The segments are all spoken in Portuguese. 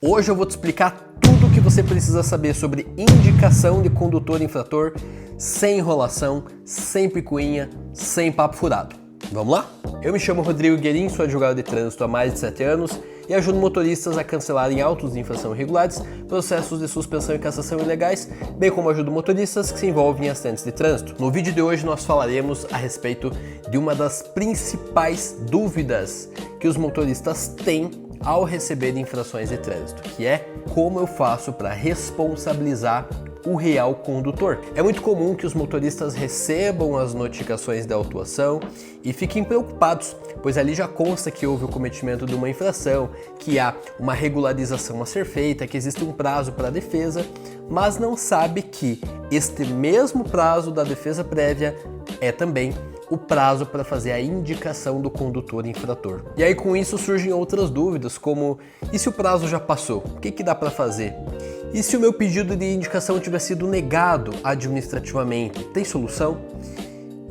Hoje eu vou te explicar tudo o que você precisa saber sobre indicação de condutor infrator, sem enrolação, sem picuinha, sem papo furado. Vamos lá? Eu me chamo Rodrigo Guerin, sou advogado de trânsito há mais de 7 anos e ajudo motoristas a cancelarem autos de infração irregulares, processos de suspensão e cassação ilegais, bem como ajudo motoristas que se envolvem em acidentes de trânsito. No vídeo de hoje nós falaremos a respeito de uma das principais dúvidas que os motoristas têm ao receber infrações de trânsito, que é como eu faço para responsabilizar o real condutor. É muito comum que os motoristas recebam as notificações da autuação e fiquem preocupados, pois ali já consta que houve o cometimento de uma infração, que há uma regularização a ser feita, que existe um prazo para a defesa, mas não sabe que este mesmo prazo da defesa prévia é também o prazo para fazer a indicação do condutor infrator. E aí com isso surgem outras dúvidas, como: e se o prazo já passou? O que dá para fazer? E se o meu pedido de indicação tiver sido negado administrativamente? Tem solução?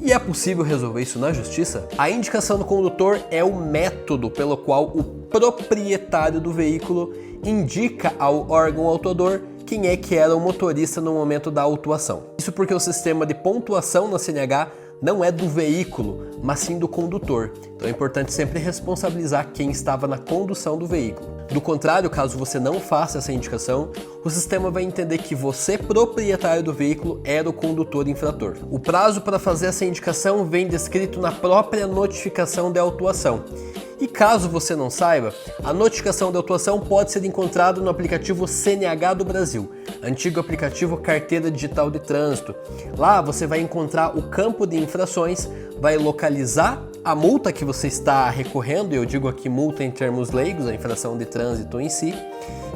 E é possível resolver isso na justiça? A indicação do condutor é o método pelo qual o proprietário do veículo indica ao órgão autuador quem é que era o motorista no momento da autuação. Isso porque o sistema de pontuação na CNH não é do veículo, mas sim do condutor. Então é importante sempre responsabilizar quem estava na condução do veículo. Do contrário, caso você não faça essa indicação, o sistema vai entender que você, proprietário do veículo, era o condutor infrator. O prazo para fazer essa indicação vem descrito na própria notificação de autuação. E caso você não saiba, a notificação de autuação pode ser encontrada no aplicativo CNH do Brasil, antigo aplicativo Carteira Digital de Trânsito. Lá você vai encontrar o campo de infrações, vai localizar a multa que você está recorrendo, e eu digo aqui multa em termos leigos, a infração de trânsito em si,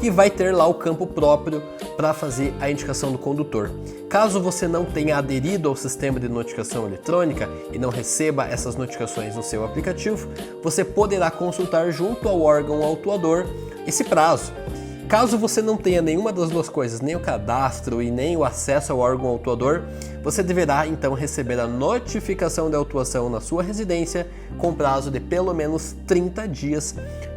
e vai ter lá o campo próprio para fazer a indicação do condutor. Caso você não tenha aderido ao sistema de notificação eletrônica e não receba essas notificações no seu aplicativo, você poderá consultar junto ao órgão autuador esse prazo. Caso você não tenha nenhuma das duas coisas, nem o cadastro e nem o acesso ao órgão autuador, você deverá então receber a notificação de autuação na sua residência com prazo de pelo menos 30 dias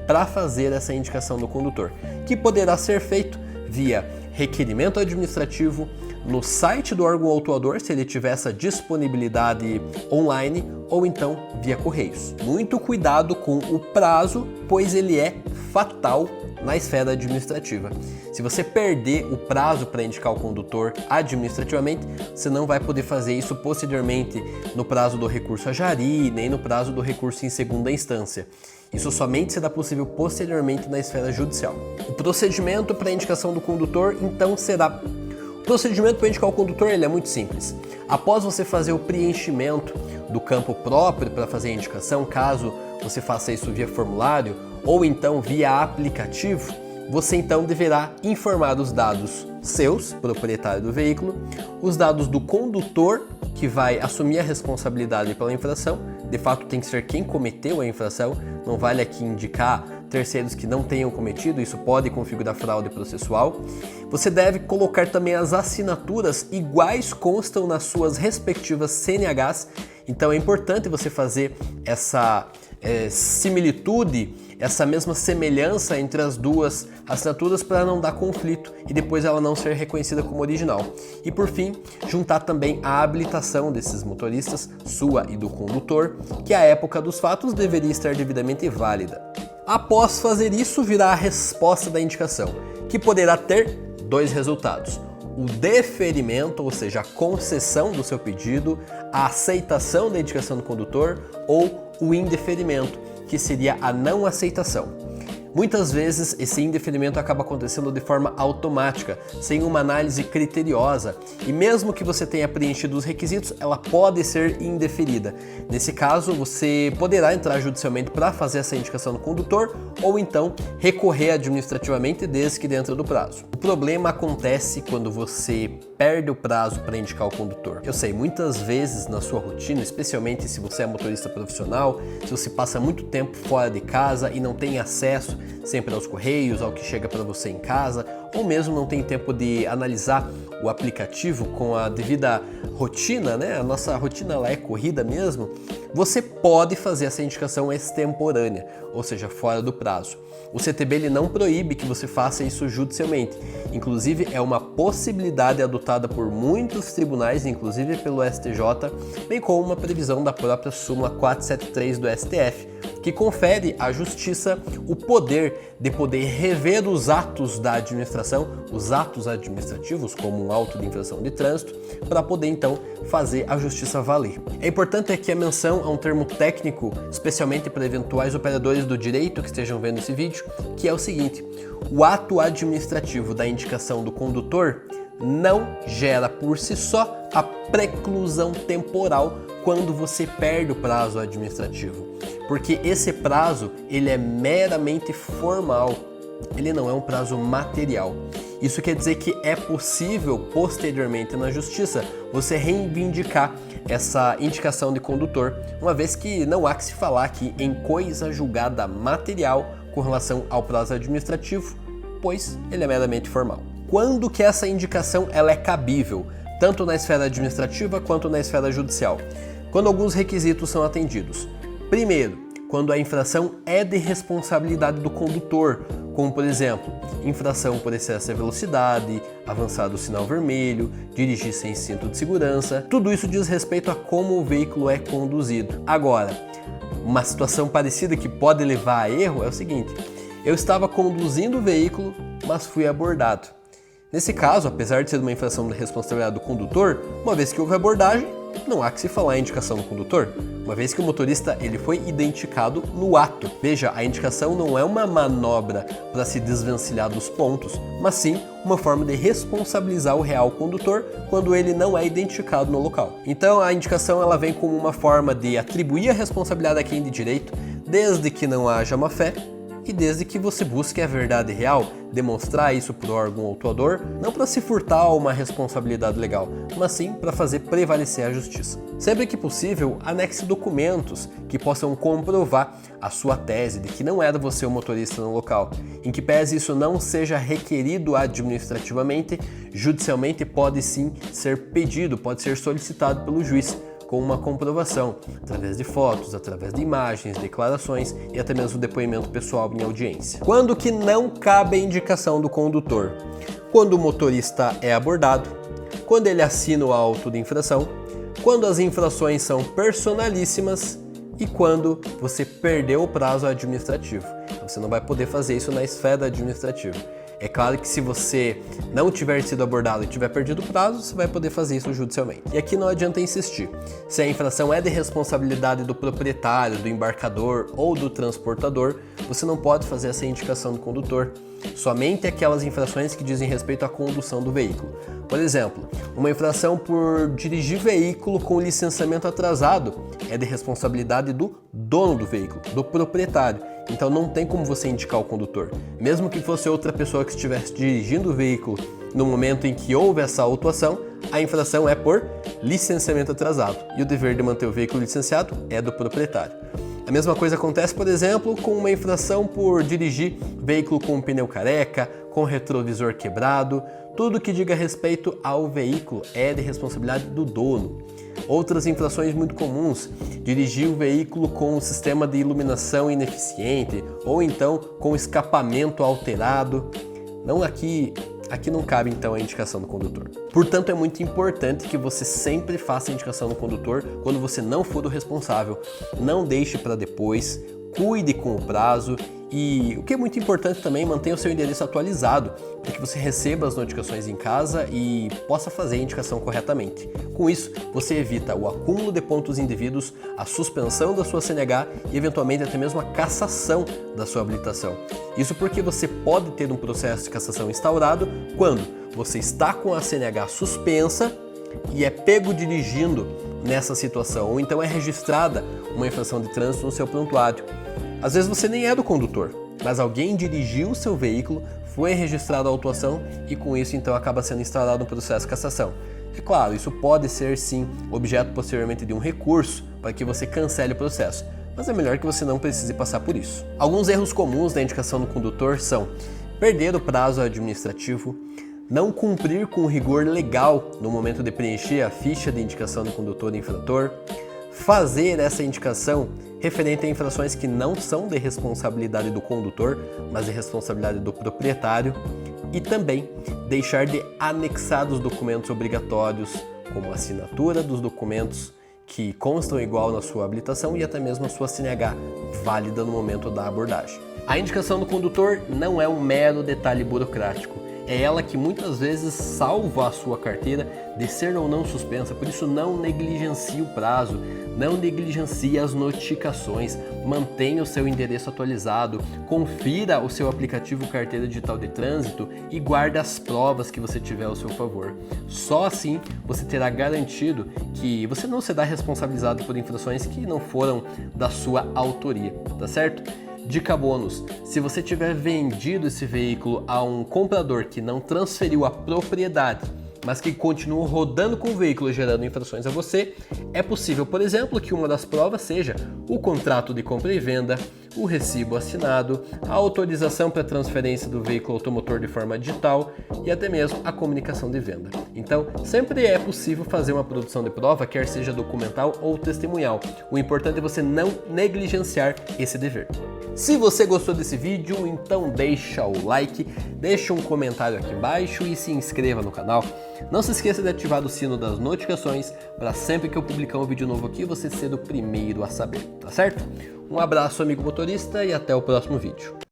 para fazer essa indicação do condutor, que poderá ser feito via requerimento administrativo, no site do órgão autuador, se ele tiver essa disponibilidade online, ou então via correios. Muito cuidado com o prazo, pois ele é fatal na esfera administrativa. Se você perder o prazo para indicar o condutor administrativamente, você não vai poder fazer isso posteriormente no prazo do recurso a jari, nem no prazo do recurso em segunda instância. Isso somente será possível posteriormente na esfera judicial. O procedimento para a indicação do condutor, então, será... O procedimento para indicar o condutor ele é muito simples. Após você fazer o preenchimento do campo próprio para fazer a indicação, caso você faça isso via formulário ou então via aplicativo, você então deverá informar os dados seus, proprietário do veículo, os dados do condutor, que vai assumir a responsabilidade pela infração. De fato tem que ser quem cometeu a infração, não vale aqui indicar terceiros que não tenham cometido, isso pode configurar fraude processual. Você deve colocar também as assinaturas iguais constam nas suas respectivas CNHs, então é importante você fazer essa similitude, essa mesma semelhança entre as duas assinaturas para não dar conflito e depois ela não ser reconhecida como original. E por fim, juntar também a habilitação desses motoristas, sua e do condutor, que à época dos fatos deveria estar devidamente válida. Após fazer isso, virá a resposta da indicação, que poderá ter dois resultados: o deferimento, ou seja, a concessão do seu pedido, a aceitação da indicação do condutor, ou o indeferimento, que seria a não aceitação. Muitas vezes esse indeferimento acaba acontecendo de forma automática, sem uma análise criteriosa, e mesmo que você tenha preenchido os requisitos, ela pode ser indeferida. Nesse caso, você poderá entrar judicialmente para fazer essa indicação do condutor, ou então recorrer administrativamente, desde que dentro do prazo. O problema acontece quando você perde o prazo para indicar o condutor. Eu sei, muitas vezes na sua rotina, especialmente se você é motorista profissional, se você passa muito tempo fora de casa e não tem acesso sempre aos correios, ao que chega para você em casa, ou mesmo não tem tempo de analisar o aplicativo com a devida rotina, né? A nossa rotina lá é corrida mesmo. Você pode fazer essa indicação extemporânea, ou seja, fora do prazo. O CTB ele não proíbe que você faça isso judicialmente. Inclusive, é uma possibilidade adotada por muitos tribunais, inclusive pelo STJ, bem como uma previsão da própria súmula 473 do STF, que confere à Justiça o poder de poder rever os atos da administração, os atos administrativos, como um auto de infração de trânsito, para poder então fazer a Justiça valer. É importante aqui a menção a um termo técnico, especialmente para eventuais operadores do direito que estejam vendo esse vídeo, que é o seguinte: o ato administrativo da indicação do condutor não gera por si só a preclusão temporal quando você perde o prazo administrativo, porque esse prazo ele é meramente formal, ele não é um prazo material. Isso quer dizer que é possível posteriormente na Justiça você reivindicar essa indicação de condutor, uma vez que não há que se falar aqui em coisa julgada material com relação ao prazo administrativo, pois ele é meramente formal. Quando que essa indicação ela é cabível, tanto na esfera administrativa quanto na esfera judicial? Quando alguns requisitos são atendidos. Primeiro, quando a infração é de responsabilidade do condutor, como por exemplo, infração por excesso de velocidade, avançar do sinal vermelho, dirigir sem cinto de segurança, tudo isso diz respeito a como o veículo é conduzido. Agora, uma situação parecida que pode levar a erro é o seguinte: eu estava conduzindo o veículo, mas fui abordado. Nesse caso, apesar de ser uma infração de responsabilidade do condutor, uma vez que houve abordagem, não há que se falar em indicação do condutor, uma vez que o motorista ele foi identificado no ato. Veja, a indicação não é uma manobra para se desvencilhar dos pontos, mas sim uma forma de responsabilizar o real condutor quando ele não é identificado no local. Então a indicação ela vem como uma forma de atribuir a responsabilidade a quem de direito, desde que não haja má-fé, e desde que você busque a verdade real, demonstrar isso para o órgão autuador, não para se furtar a uma responsabilidade legal, mas sim para fazer prevalecer a justiça. Sempre que possível, anexe documentos que possam comprovar a sua tese de que não era você o motorista no local. Em que pese isso não seja requerido administrativamente, judicialmente pode sim ser pedido, pode ser solicitado pelo juiz, com uma comprovação, através de fotos, através de imagens, declarações e até mesmo depoimento pessoal em audiência. Quando que não cabe a indicação do condutor? Quando o motorista é abordado, quando ele assina o auto de infração, quando as infrações são personalíssimas e quando você perdeu o prazo administrativo. Você não vai poder fazer isso na esfera administrativa. É claro que se você não tiver sido abordado e tiver perdido o prazo, você vai poder fazer isso judicialmente. E aqui não adianta insistir. Se a infração é de responsabilidade do proprietário, do embarcador ou do transportador, você não pode fazer essa indicação do condutor. Somente aquelas infrações que dizem respeito à condução do veículo. Por exemplo, uma infração por dirigir veículo com licenciamento atrasado é de responsabilidade do dono do veículo, do proprietário. Então não tem como você indicar o condutor. Mesmo que fosse outra pessoa que estivesse dirigindo o veículo no momento em que houve essa autuação, a infração é por licenciamento atrasado e o dever de manter o veículo licenciado é do proprietário. A mesma coisa acontece, por exemplo, com uma infração por dirigir veículo com pneu careca, com retrovisor quebrado. Tudo que diga respeito ao veículo é de responsabilidade do dono. Outras infrações muito comuns: dirigir o veículo com um sistema de iluminação ineficiente ou então com escapamento alterado. Aqui não cabe então a indicação do condutor. Portanto, é muito importante que você sempre faça a indicação do condutor quando você não for o responsável. Não deixe para depois, cuide com o prazo e, o que é muito importante também, mantenha o seu endereço atualizado para que você receba as notificações em casa e possa fazer a indicação corretamente. Com isso, você evita o acúmulo de pontos indevidos, a suspensão da sua CNH e eventualmente até mesmo a cassação da sua habilitação. Isso porque você pode ter um processo de cassação instaurado quando você está com a CNH suspensa e é pego dirigindo nessa situação, ou então é registrada uma infração de trânsito no seu prontuário. Às vezes você nem é do condutor, mas alguém dirigiu o seu veículo, foi registrada a autuação e com isso então acaba sendo instaurado um processo de cassação. É claro, isso pode ser sim objeto posteriormente de um recurso para que você cancele o processo, mas é melhor que você não precise passar por isso. Alguns erros comuns da indicação do condutor são perder o prazo administrativo, não cumprir com o rigor legal no momento de preencher a ficha de indicação do condutor e infrator, fazer essa indicação referente a infrações que não são de responsabilidade do condutor, mas de responsabilidade do proprietário, e também deixar de anexar os documentos obrigatórios, como a assinatura dos documentos que constam igual na sua habilitação e até mesmo a sua CNH válida no momento da abordagem. A indicação do condutor não é um mero detalhe burocrático, é ela que muitas vezes salva a sua carteira de ser ou não suspensa, por isso não negligencie o prazo, não negligencie as notificações, mantenha o seu endereço atualizado, confira o seu aplicativo Carteira Digital de Trânsito e guarde as provas que você tiver ao seu favor. Só assim você terá garantido que você não será responsabilizado por infrações que não foram da sua autoria, tá certo? Dica bônus: se você tiver vendido esse veículo a um comprador que não transferiu a propriedade, mas que continua rodando com o veículo gerando infrações a você, é possível, por exemplo, que uma das provas seja o contrato de compra e venda, o recibo assinado, a autorização para transferência do veículo automotor de forma digital e até mesmo a comunicação de venda. Então, sempre é possível fazer uma produção de prova, quer seja documental ou testemunhal. O importante é você não negligenciar esse dever. Se você gostou desse vídeo, então deixa o like, deixa um comentário aqui embaixo e se inscreva no canal. Não se esqueça de ativar o sino das notificações para sempre que eu publicar um vídeo novo aqui você ser o primeiro a saber, tá certo? Um abraço, amigo motorista, e até o próximo vídeo.